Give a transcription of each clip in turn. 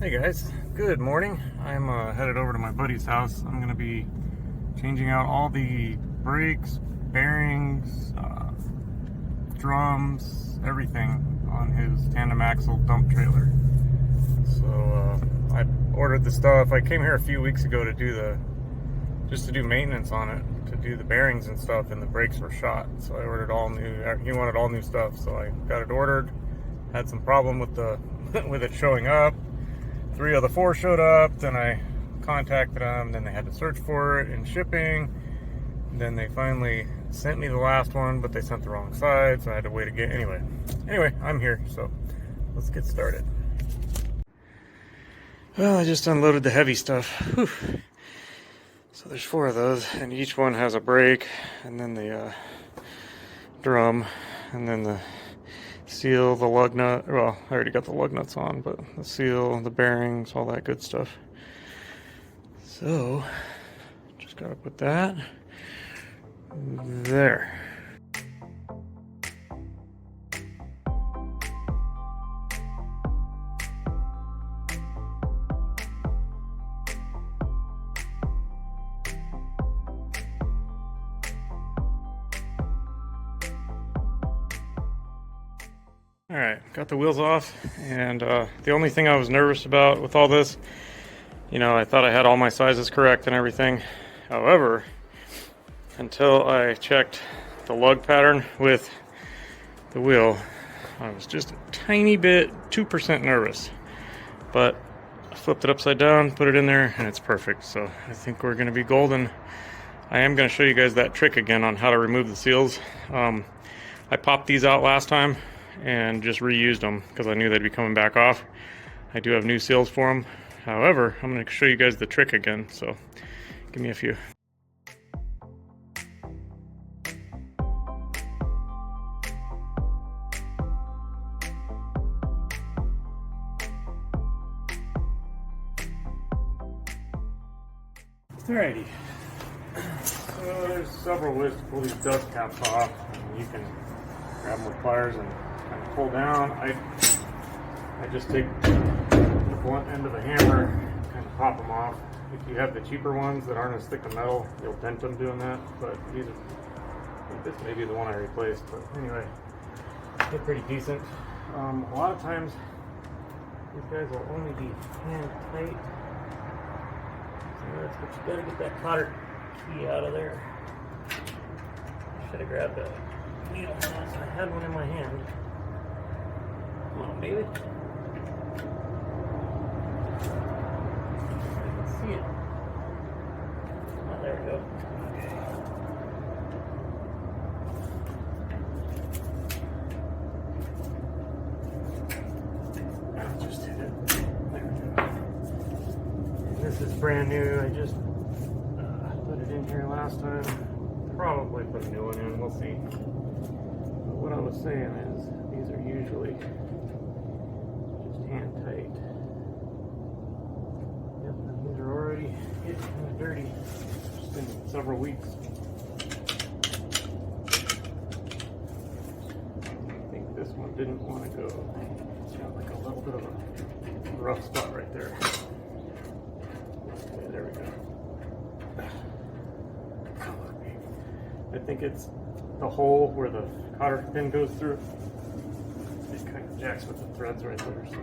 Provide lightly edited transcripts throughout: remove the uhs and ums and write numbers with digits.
Hey guys, good morning. I'm headed over to my buddy's house. I'm going to be changing out all the brakes, bearings, drums, everything on his tandem axle dump trailer. So I ordered the stuff. I came here a few weeks ago to do just to do maintenance on it, to do the bearings and stuff, and the brakes were shot. So I ordered all new. He wanted all new stuff, so I got it ordered. Had some problem with with it showing up. 3 of the 4 showed up, then I contacted them, then they had to search for it in shipping. Then they finally sent me the last one, but they sent the wrong side, so I had to wait again. Anyway, I'm here, so let's get started. Well, I just unloaded the heavy stuff. Whew. So there's 4 of those, and each one has a brake, and then the drum, and then the seal, the lug nut. Well, I already got the lug nuts on, but the seal, the bearings, all that good stuff. So just gotta put that there. Alright, got the wheels off, and the only thing I was nervous about with all this, I thought I had all my sizes correct and everything. However, until I checked the lug pattern with the wheel, I was just a tiny bit, 2% nervous. But I flipped it upside down, put it in there, and it's perfect. So I think we're going to be golden. I am going to show you guys that trick again on how to remove the seals. I popped these out last time and just reused them because I knew they'd be coming back off. I do have new seals for them. However, I'm going to show you guys the trick again, so give me a few. Alrighty, so there's several ways to pull these dust caps off. You can grab them with pliers and kind of pull down. I just take the blunt end of a hammer and kind of pop them off. If you have the cheaper ones that aren't as thick of metal, you'll dent them doing that. But these are, I think this may be the one I replaced. But anyway, they're pretty decent. A lot of times, these guys will only be hand tight. So that's what you gotta get that cotter key out of there. Should have grabbed a needle. I had one in my hand. Come on, baby. I can see it. Oh, there we go. Okay. I just hit it. There we go. And this is brand new. I just put it in here last time. Probably put a new one in. We'll see. But what I was saying is, these are usually just hand tight. Yep, these are already getting kind of dirty. Just been several weeks. I think this one didn't want to go. It's got like a little bit of a rough spot right there. Okay, there we go. I think it's the hole where the cotter pin goes through. It kind of jacks with the threads right there. So.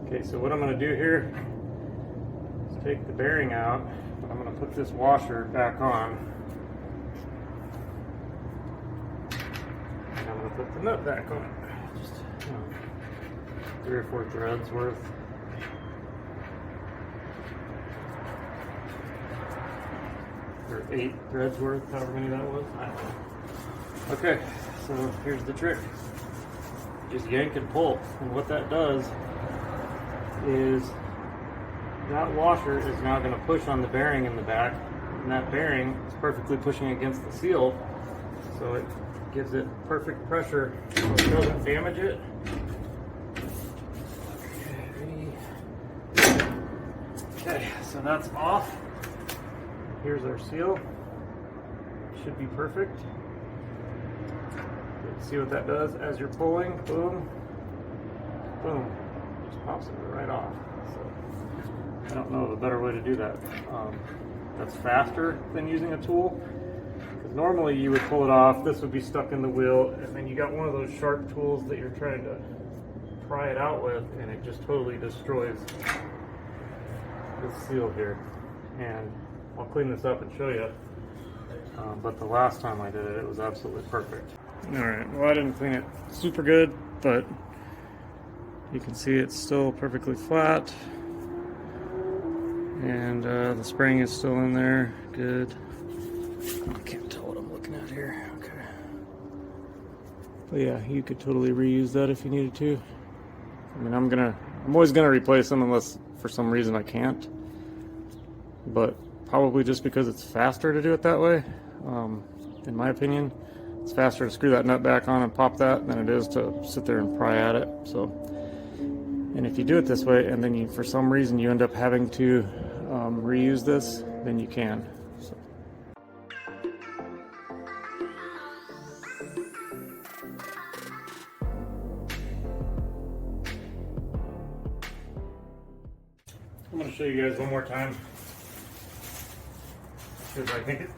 Okay, so what I'm going to do here is take the bearing out, but I'm going to put this washer back on. And I'm going to put the nut back on. Just 3 or 4 threads worth. Or 8 threads worth, however many that was. I don't know. Okay, so here's the trick. Just yank and pull, and what that does is that washer is now going to push on the bearing in the back, and that bearing is perfectly pushing against the seal, so it gives it perfect pressure so it doesn't damage it. Okay, so that's off. Here's our seal. Should be perfect. See what that does as you're pulling. Boom, boom. Just pops it right off. So I don't know of a better way to do that. That's faster than using a tool. Because normally you would pull it off. This would be stuck in the wheel, and then you got one of those sharp tools that you're trying to pry it out with, and it just totally destroys this seal here. And I'll clean this up and show you. But the last time I did it, it was absolutely perfect. Alright, well I didn't clean it super good, but you can see it's still perfectly flat. And the spring is still in there, good. I can't tell what I'm looking at here, okay. But yeah, you could totally reuse that if you needed to. I mean, I'm always gonna replace them unless for some reason I can't. But probably just because it's faster to do it that way. In my opinion, it's faster to screw that nut back on and pop that than it is to sit there and pry at it. So, and if you do it this way and then you, for some reason, you end up having to reuse this, then you can. So. I'm going to show you guys one more time because I think it's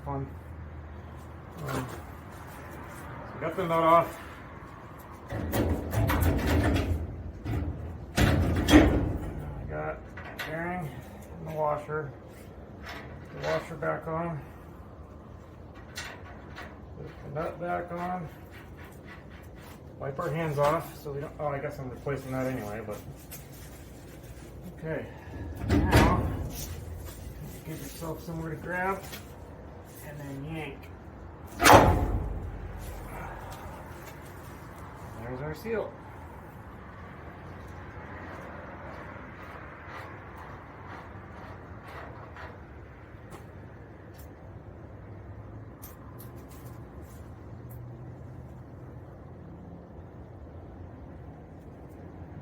fun. So got the nut off. I got the bearing and the washer. The washer back on. Put the nut back on. Wipe our hands off so we don't. Oh, I guess I'm replacing that anyway, but. Okay. Now, give yourself somewhere to grab and then yank. There's our seal.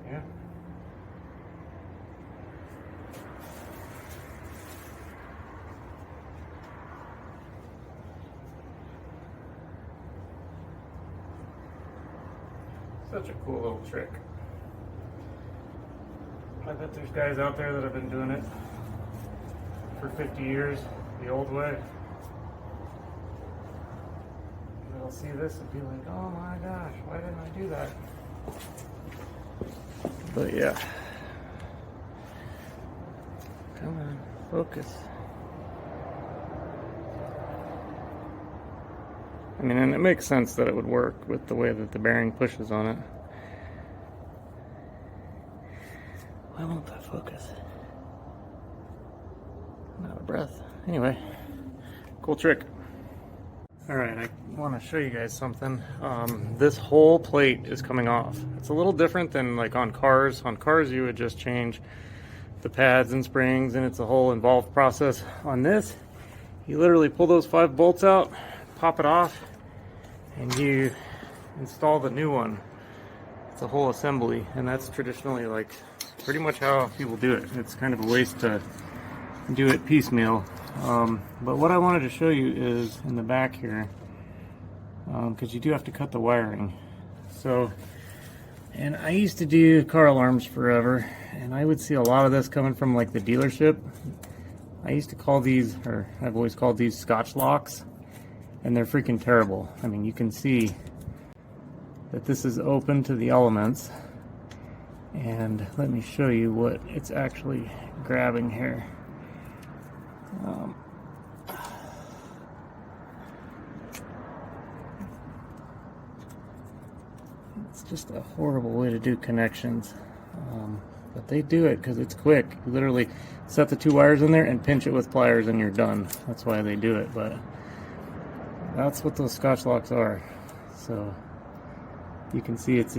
Yeah. Such a cool little trick. I bet there's guys out there that have been doing it for 50 years the old way. They'll see this and be like, oh my gosh, why didn't I do that? But yeah. Come on, focus. I mean, and it makes sense that it would work with the way that the bearing pushes on it. Why won't that focus? I'm out of breath. Anyway, cool trick. Alright, I want to show you guys something. This whole plate is coming off. It's a little different than like on cars. On cars you would just change the pads and springs and it's a whole involved process. On this, you literally pull those 5 bolts out, pop it off, and you install the new one. It's a whole assembly, and that's traditionally like pretty much how people do it. It's kind of a waste to do it piecemeal. But what I wanted to show you is in the back here, because you do have to cut the wiring. So, and I used to do car alarms forever, and I would see a lot of this coming from like the dealership. I used to call these, or I've always called these Scotch locks, and they're freaking terrible. I mean, you can see that this is open to the elements, and let me show you what it's actually grabbing here. It's just a horrible way to do connections, but they do it because it's quick. You literally set the 2 wires in there and pinch it with pliers and you're done. That's why they do it, but that's what those Scotch locks are. So you can see it's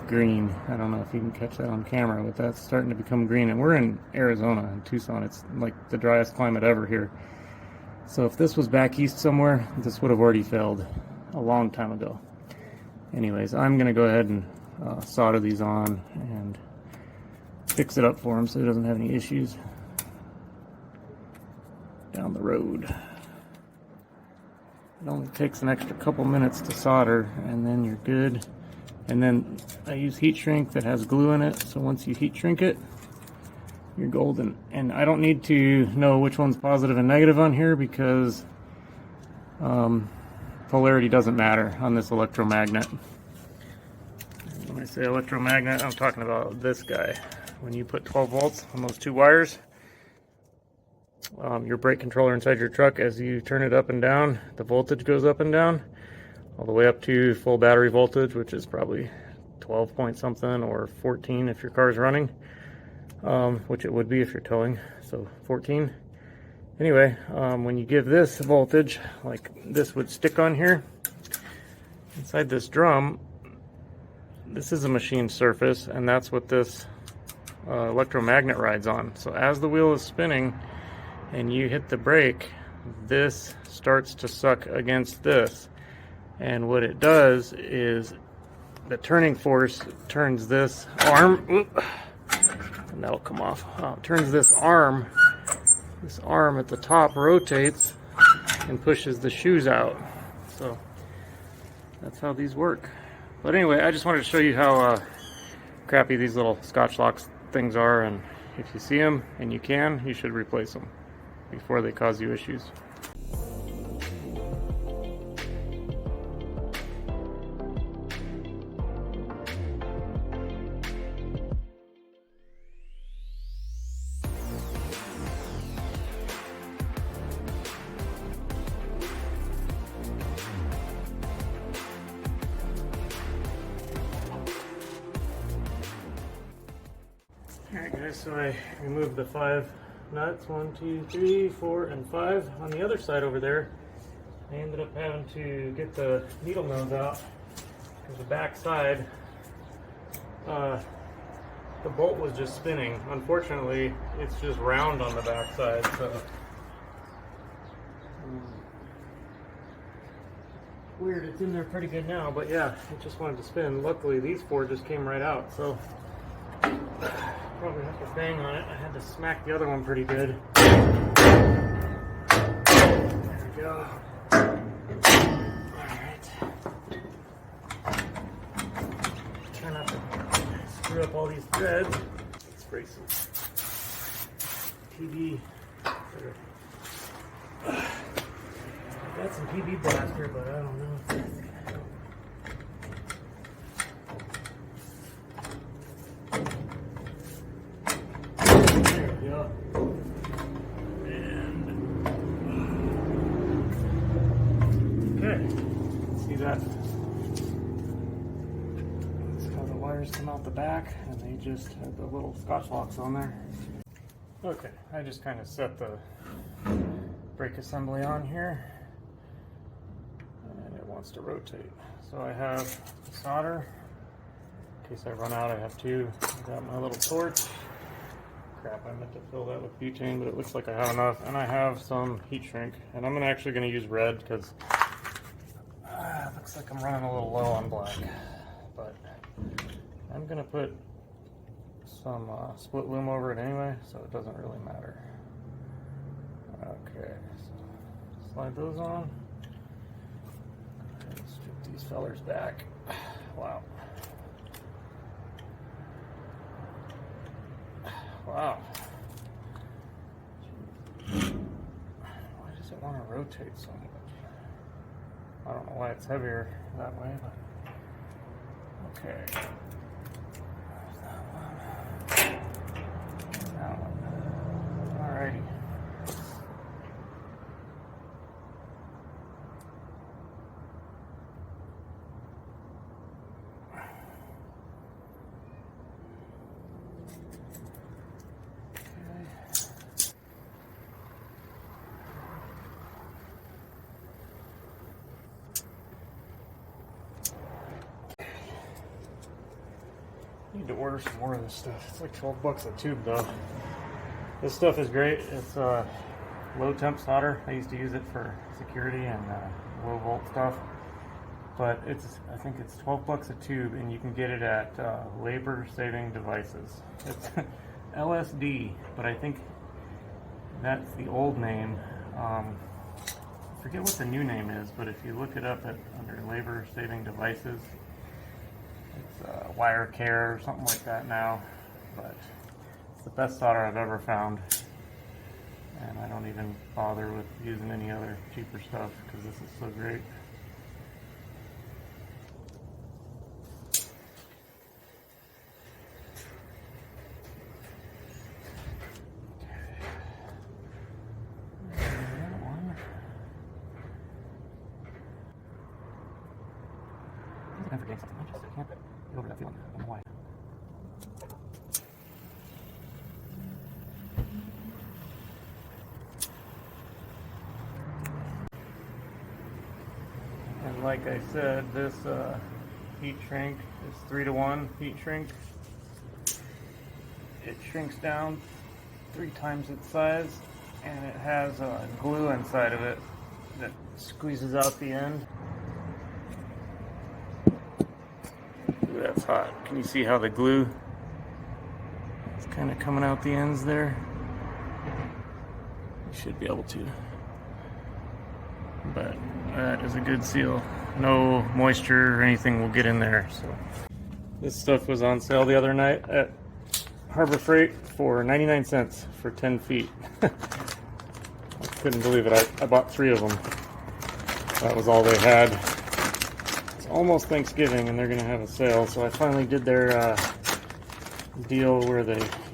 green. I don't know if you can catch that on camera, but that's starting to become green. And we're in Arizona, in Tucson. It's like the driest climate ever here. So if this was back east somewhere, this would have already failed a long time ago. Anyways, I'm going to go ahead and solder these on and fix it up for him so he doesn't have any issues down the road. It only takes an extra couple minutes to solder and then you're good. And then I use heat shrink that has glue in it, so once you heat shrink it, you're golden. And I don't need to know which one's positive and negative on here because polarity doesn't matter on this electromagnet. And when I say electromagnet, I'm talking about this guy. When you put 12 volts on those two wires, your brake controller inside your truck, as you turn it up and down, the voltage goes up and down all the way up to full battery voltage, which is probably 12 point something or 14 if your car's running, which it would be if you're towing, so 14. Anyway, when you give this voltage, like this would stick on here inside this drum, this is a machine surface, and that's what this electromagnet rides on. So as the wheel is spinning and you hit the brake, this starts to suck against this, and what it does is the turning force turns this arm, and that'll come off, turns this arm at the top rotates and pushes the shoes out. So that's how these work. But anyway, I just wanted to show you how crappy these little Scotch locks things are, and if you see them and you can, you should replace them before they cause you issues. Alright guys, so I removed the 5 nuts, 1, 2, 3, 4, and 5. On the other side over there, I ended up having to get the needle nose out because the back side, the bolt was just spinning. Unfortunately, it's just round on the back side, so weird, it's in there pretty good now, but yeah, it just wanted to spin. Luckily, these 4 just came right out, so probably have to bang on it. I had to smack the other one pretty good. There we go. Alright. Try not to screw up all these threads. Let's spray some PB. I've got some PB blaster, but I don't know if that's gonna help. Yeah. And okay, see that? That's how the wires come out the back, and they just have the little Scotch locks on there. Okay, I just kind of set the brake assembly on here, and it wants to rotate. So I have solder. In case I run out, I have 2. I got my little torch. Crap, I meant to fill that with butane, but it looks like I have enough. And I have some heat shrink, and I'm actually going to use red because it looks like I'm running a little low on black. But I'm going to put some split loom over it anyway, so it doesn't really matter. Okay, so slide those on. And strip these fellers back. Wow. Wow. Why does it want to rotate so much? I don't know why it's heavier that way, but okay. That one. Alrighty. Need to order some more of this stuff. It's like 12 bucks a tube though. This stuff is great. It's low temp solder. I used to use it for security and low volt stuff. But I think it's 12 bucks a tube, and you can get it at Labor Saving Devices. It's LSD, but I think that's the old name. I forget what the new name is, but if you look it up under Labor Saving Devices, it's Wire Care or something like that now. But it's the best solder I've ever found, and I don't even bother with using any other cheaper stuff because this is so great. I'm forgetting something. I just can't get over that feeling. I don't know why. And like I said, this heat shrink is 3-to-1 heat shrink. It shrinks down 3 times its size, and it has glue inside of it that squeezes out the end. Ooh, that's hot. Can you see how the glue is kind of coming out the ends there? You should be able to. But that is a good seal. No moisture or anything will get in there. So this stuff was on sale the other night at Harbor Freight for 99 cents for 10 feet. I couldn't believe it. I bought 3 of them. That was all they had. It's almost Thanksgiving and they're gonna have a sale, so I finally did their deal where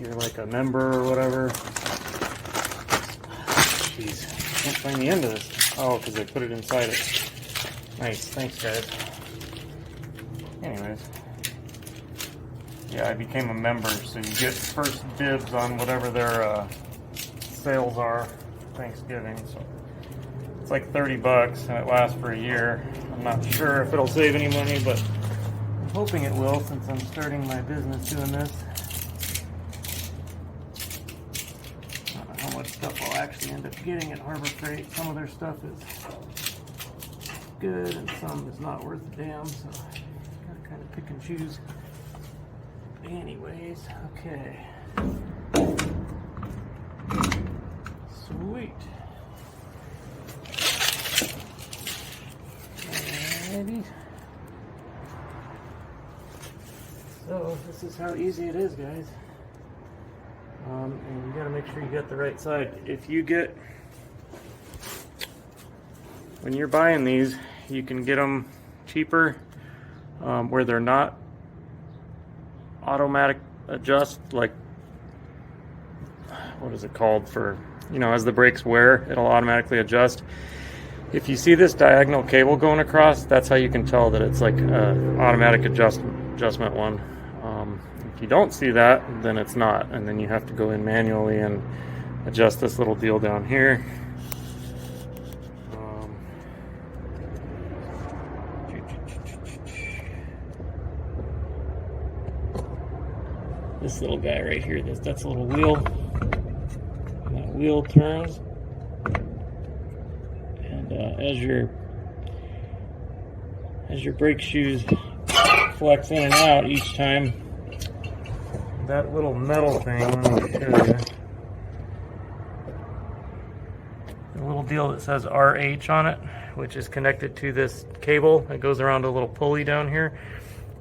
you're like a member or whatever. Jeez, I can't find the end of this. Oh, because they put it inside it. Nice, thanks guys. Anyways, yeah, I became a member, so you get first dibs on whatever their sales are Thanksgiving. So it's like 30 bucks and it lasts for a year. I'm not sure if it'll save any money, but I'm hoping it will since I'm starting my business doing this. I don't know how much stuff I'll actually end up getting at Harbor Freight. Some of their stuff is good and some is not worth a damn, so gotta kind of pick and choose. Anyways, okay. Sweet. Alrighty. So this is how easy it is, guys. And you gotta make sure you get the right side. If you get, when you're buying these, you can get them cheaper where they're not automatic adjust, like, what is it called, for, you know, as the brakes wear, it'll automatically adjust. If you see this diagonal cable going across, that's how you can tell that it's like a automatic adjustment one. If you don't see that, then it's not, and then you have to go in manually and adjust this little deal down here. This little guy right here, that's a little wheel, and that wheel turns, and as your brake shoes flex in and out each time, that little metal thing, let me show you, the little deal that says RH on it, which is connected to this cable that goes around a little pulley down here.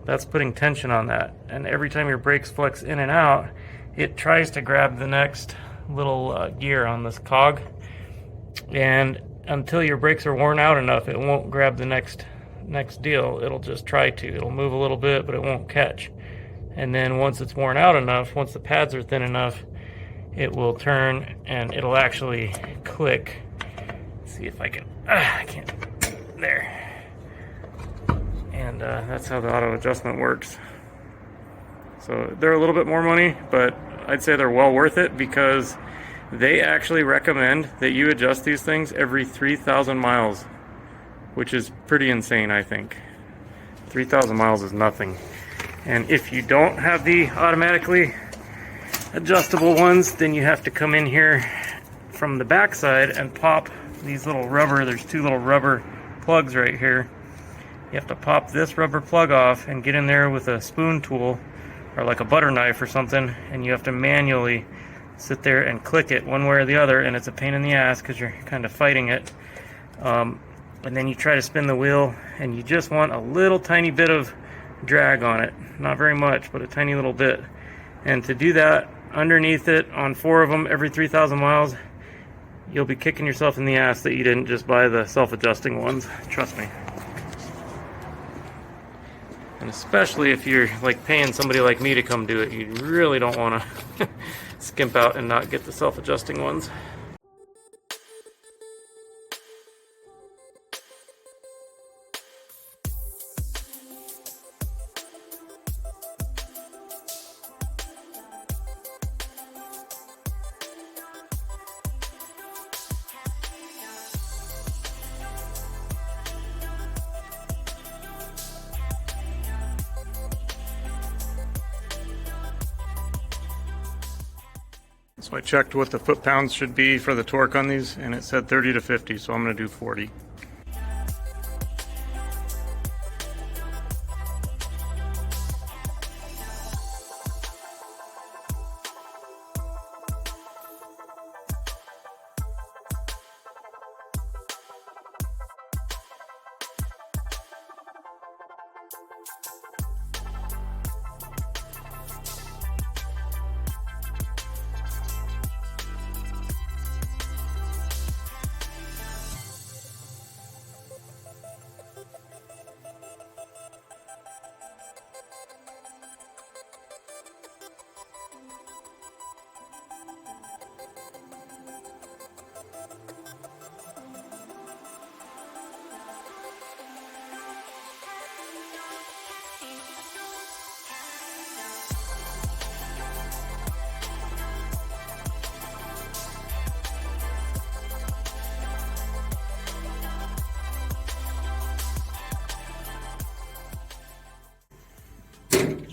That's putting tension on that, and every time your brakes flex in and out, it tries to grab the next little gear on this cog, and until your brakes are worn out enough, it won't grab the next deal. It'll just try to. It'll move a little bit, but it won't catch. And then once it's worn out enough, once the pads are thin enough, it will turn and it'll actually click. Let's see if I can. I can't. There. And that's how the auto adjustment works. So they're a little bit more money, but I'd say they're well worth it because they actually recommend that you adjust these things every 3,000 miles, which is pretty insane, I think. 3,000 miles is nothing. And if you don't have the automatically adjustable ones, then you have to come in here from the back side and pop these little rubber, there's two little rubber plugs right here. You have to pop this rubber plug off and get in there with a spoon tool or like a butter knife or something, and you have to manually sit there and click it one way or the other, and it's a pain in the ass because you're kind of fighting it. And then you try to spin the wheel, and you just want a little tiny bit of drag on it. Not very much, but a tiny little bit. And to do that underneath it on 4 of them every 3,000 miles, you'll be kicking yourself in the ass that you didn't just buy the self-adjusting ones. Trust me. And especially if you're like paying somebody like me to come do it, you really don't want to skimp out and not get the self-adjusting ones. So I checked what the foot-pounds should be for the torque on these, and it said 30 to 50, so I'm going to do 40.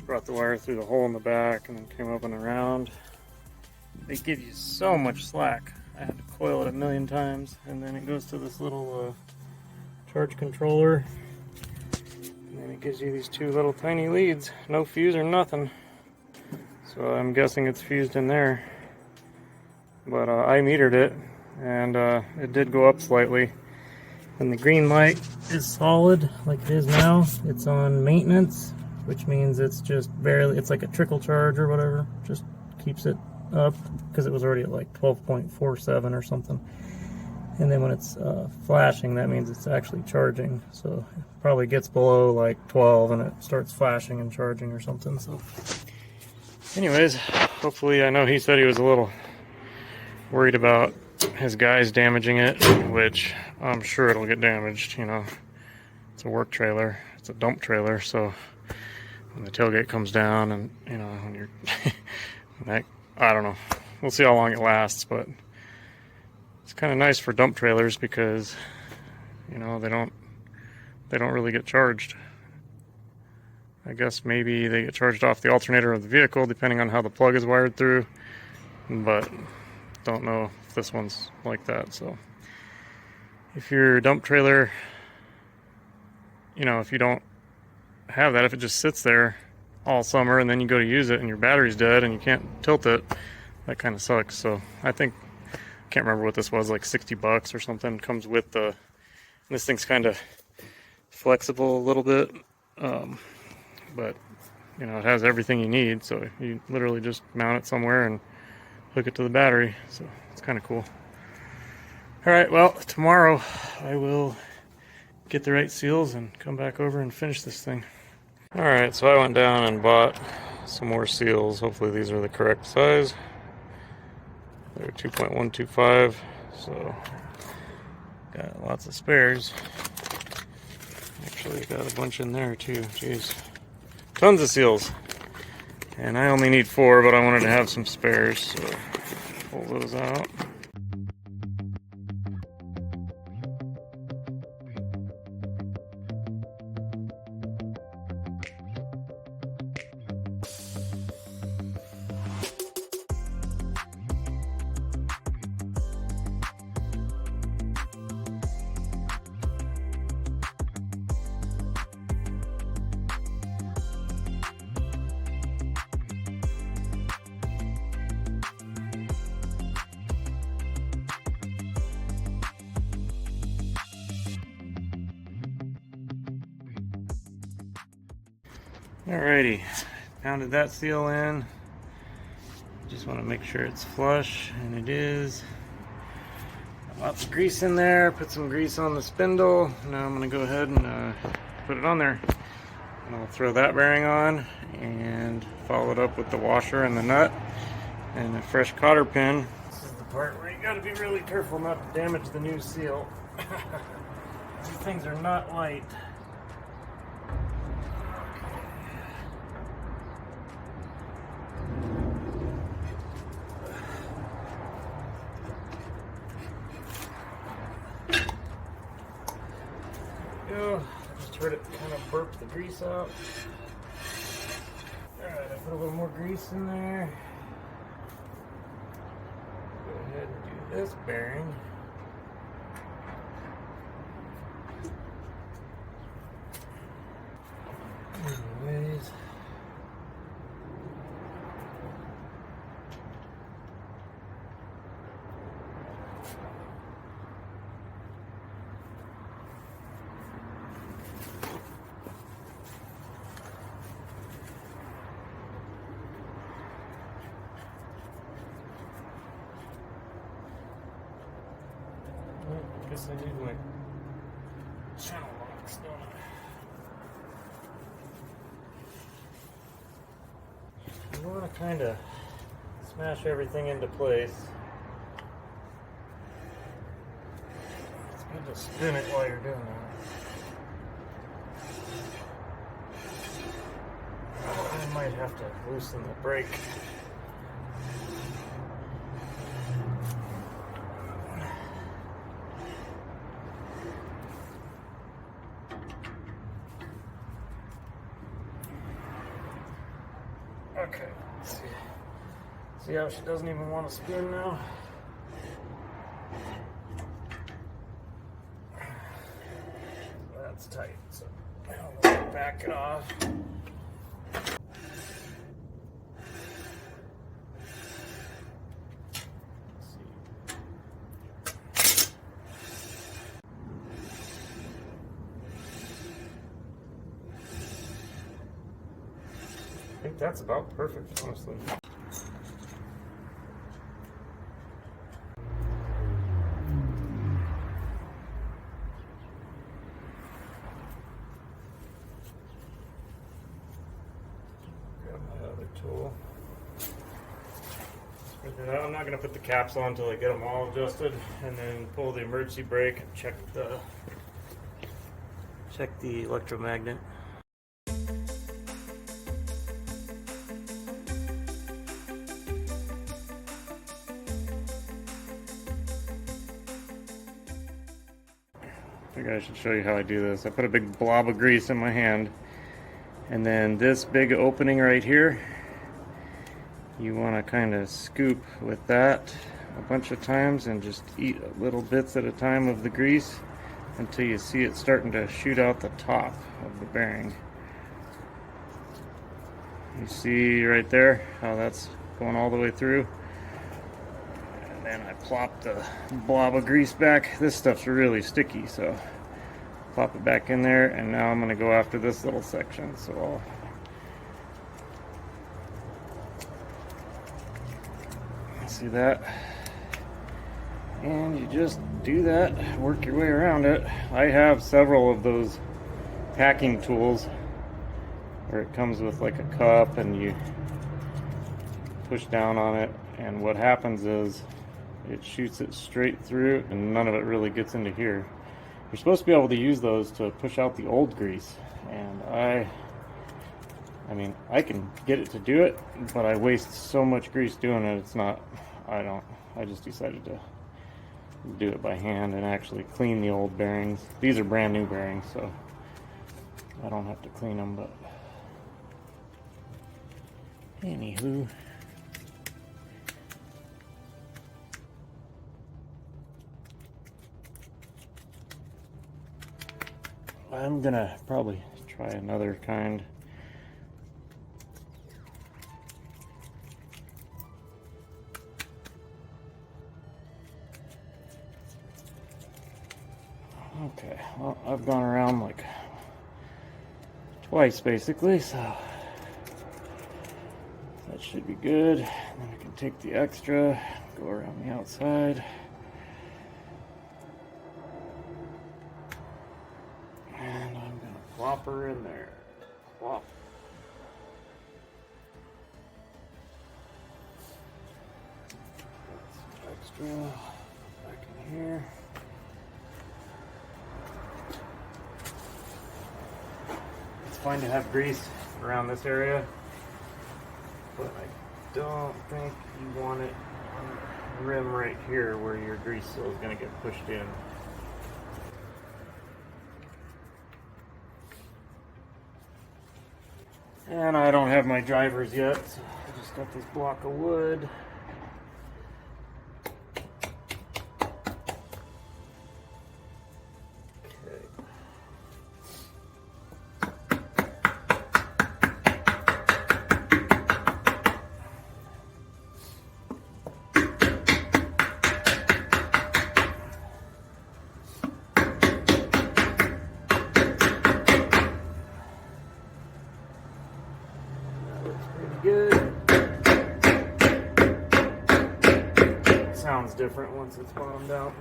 Brought the wire through the hole in the back and then came up and around. They give you so much slack. I had to coil it 1,000,000 times, and then it goes to this little charge controller, and then it gives you these two little tiny leads, no fuse or nothing. So I'm guessing it's fused in there, but I metered it, and it did go up slightly. And the green light is solid like it is now. It's on maintenance, which means it's just barely, it's like a trickle charge or whatever, just keeps it up, because it was already at like 12.47 or something. And then when it's flashing, that means it's actually charging, so it probably gets below like 12 and it starts flashing and charging or something. So anyways, hopefully, I know he said he was a little worried about his guys damaging it, which I'm sure it'll get damaged. You know, it's a work trailer, it's a dump trailer, so when the tailgate comes down, and you know, when you're that, I don't know, we'll see how long it lasts, but it's kind of nice for dump trailers because, you know, they don't really get charged. I guess maybe they get charged off the alternator of the vehicle depending on how the plug is wired through, but don't know if this one's like that. So if your dump trailer, you know, if you don't have that, if it just sits there all summer and then you go to use it and your battery's dead and you can't tilt it, that kind of sucks. So I think, can't remember what this was, like $60 or something. Comes with the, this thing's kind of flexible a little bit, but you know, it has everything you need, so you literally just mount it somewhere and hook it to the battery. So it's kind of cool. All right, well, tomorrow I will get the right seals and come back over and finish this thing. All right, so I went down and bought some more seals. Hopefully these are the correct size. They're 2.125, so got lots of spares. Actually got a bunch in there too, jeez. Tons of seals. And I only need 4, but I wanted to have some spares, so pull those out. Alrighty, pounded that seal in. Just want to make sure it's flush, and it is. Lots of grease in there. Put some grease on the spindle. Now I'm going to go ahead and put it on there. And I'll throw that bearing on and follow it up with the washer and the nut and a fresh cotter pin. This is the part where you got to be really careful not to damage the new seal. These things are not light. Go. Just heard it kind of burp the grease out. Alright, I put a little more grease in there. Go ahead and do this bearing. Anyways. I guess I need my channel locks, don't I? You want to kind of smash everything into place. It's good to spin it while you're doing that. I might have to loosen the brake. Okay, let's see. See how she doesn't even want to spin now? That's tight, so I'll back it off. I think that's about perfect, honestly. Grab my other tool. I'm not going to put the caps on until I get them all adjusted, and then pull the emergency brake and check the electromagnet. I think I should show you how I do this. I put a big blob of grease in my hand, and then this big opening right here, you want to kind of scoop with that a bunch of times and just eat little bits at a time of the grease until you see it starting to shoot out the top of the bearing. You see right there how that's going all the way through? And then I plop the blob of grease back. This stuff's really sticky, so plop it back in there, and now I'm going to go after this little section. So see that? And you just do that, work your way around it. I have several of those packing tools where it comes with like a cup and you push down on it, and what happens is it shoots it straight through and none of it really gets into here. You're supposed to be able to use those to push out the old grease, and I mean, I can get it to do it, but I waste so much grease doing it. It's not, I just decided to do it by hand and actually clean the old bearings. These are brand new bearings, so I don't have to clean them, but anywho. I'm gonna probably try another kind. Okay, well, I've gone around like twice basically, so That should be good. Then I can take the extra, go around the outside. And I'm gonna plop her in there. Plop. Extra back in here. It's fine to have grease around this area, but I don't think you want it on the rim right here where your grease seal is going to get pushed in. And I don't have my drivers yet, so I just got this block of wood. Good. Sounds different once it's bottomed out.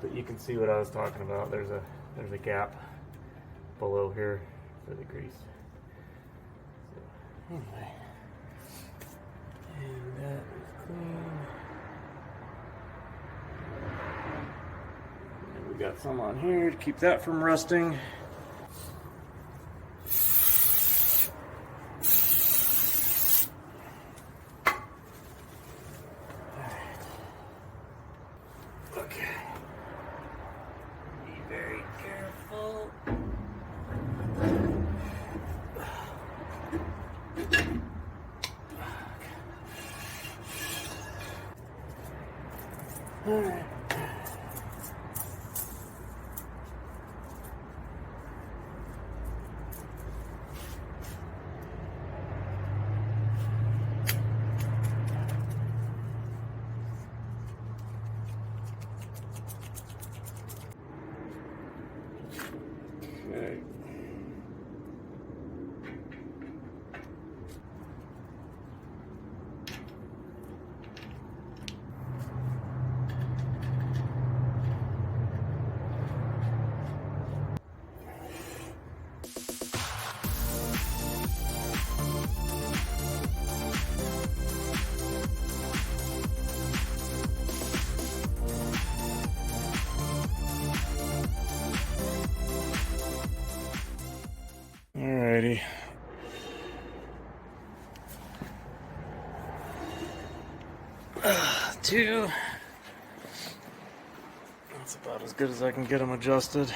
But you can see what I was talking about. There's a gap below here for the grease. So anyway. And that is clean. And we got some on here to keep that from rusting. Okay. Be very careful. All right. Okay. Alrighty. Two. That's about as good as I can get them adjusted.